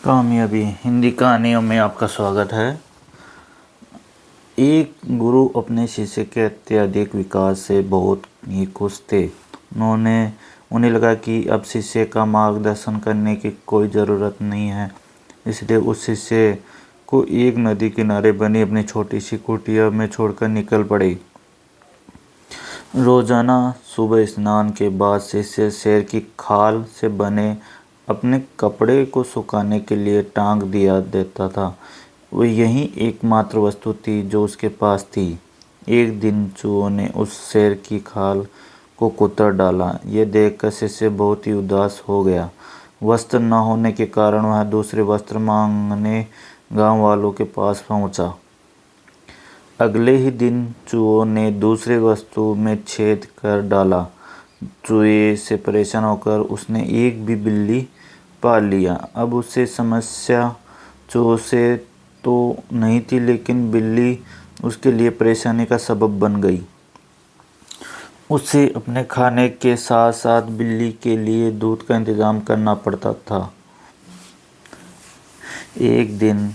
कामयाबी हिंदी कहानियों में आपका स्वागत है। एक गुरु अपने शिष्य के अत्यधिक विकास से बहुत ही खुश थे। उन्हें लगा कि अब शिष्य का मार्गदर्शन करने की कोई ज़रूरत नहीं है। इसलिए उस शिष्य को एक नदी किनारे बनी अपनी छोटी सी कुटिया में छोड़कर निकल पड़े। रोजाना सुबह स्नान के बाद शिष्य शेर की खाल से बने अपने कपड़े को सुखाने के लिए टांग दिया देता था। वह यही एकमात्र वस्तु थी जो उसके पास थी। एक दिन चूहों ने उस शेर की खाल को कुतर डाला। यह देखकर शिष्य बहुत ही उदास हो गया। वस्त्र न होने के कारण वह दूसरे वस्त्र मांगने गांव वालों के पास पहुंचा। अगले ही दिन चूहों ने दूसरे वस्तु में छेद कर डाला। चूहे से परेशान होकर उसने एक भी बिल्ली पाल लिया। अब उससे समस्या चूहों से तो नहीं थी, लेकिन बिल्ली उसके लिए परेशानी का सबब बन गई। उसे अपने खाने के साथ साथ बिल्ली के लिए दूध का इंतजाम करना पड़ता था। एक दिन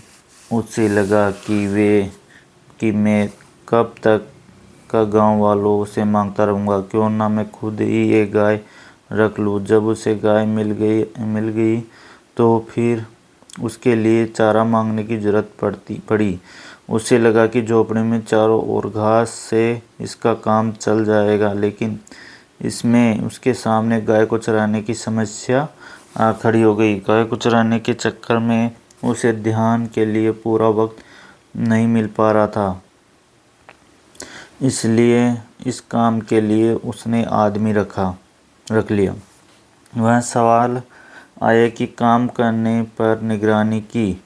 उसे लगा कि मैं कब तक का गांव वालों से मांगता रहूँगा, क्यों ना मैं खुद ही एक गाय रख लूँ। जब उसे गाय मिल गई तो फिर उसके लिए चारा मांगने की जरूरत पड़ी। उसे लगा कि झोपड़ी में चारों ओर घास से इसका काम चल जाएगा, लेकिन इसमें उसके सामने गाय को चराने की समस्या आ खड़ी हो गई। गाय को चराने के चक्कर में उसे ध्यान के लिए पूरा वक्त नहीं मिल पा रहा था। इसलिए इस काम के लिए उसने आदमी रख लिया। वह सवाल आया कि काम करने पर निगरानी की।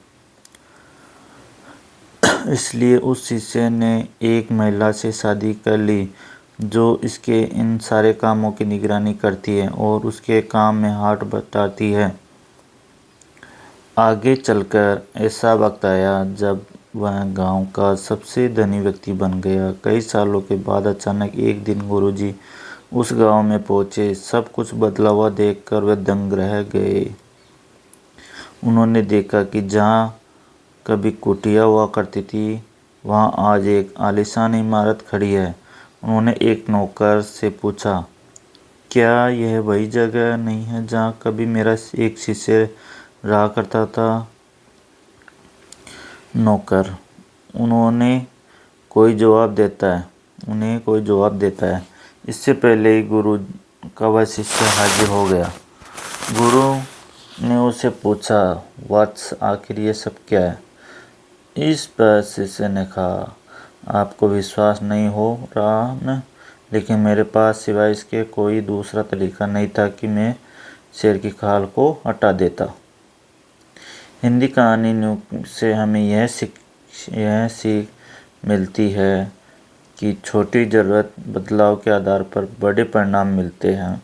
इसलिए उस शिष्य ने एक महिला से शादी कर ली जो इसके इन सारे कामों की निगरानी करती है और उसके काम में हाथ बटाती है। आगे चलकर ऐसा वक्त आया जब वह गांव का सबसे धनी व्यक्ति बन गया। कई सालों के बाद अचानक एक दिन गुरुजी उस गांव में पहुंचे। सब कुछ बदला हुआ देखकर वे दंग रह गए। उन्होंने देखा कि जहां कभी कुटिया हुआ करती थी, वहां आज एक आलीशान इमारत खड़ी है। उन्होंने एक नौकर से पूछा, क्या यह वही जगह नहीं है जहां कभी मेरा एक शिष्य रहा करता था? नौकर उन्हें कोई जवाब देता है। इससे पहले ही गुरु का वह शिष्य हाजिर हो गया। गुरु ने उसे पूछा, वत्स, आखिर ये सब क्या है? इस पर शिष्य ने कहा, आपको विश्वास नहीं हो रहा न, लेकिन मेरे पास सिवाय इसके कोई दूसरा तरीका नहीं था कि मैं शेर की खाल को हटा देता। हिंदी कहानी से हमें यह सीख मिलती है कि छोटी ज़रूरत बदलाव के आधार पर बड़े परिणाम मिलते हैं।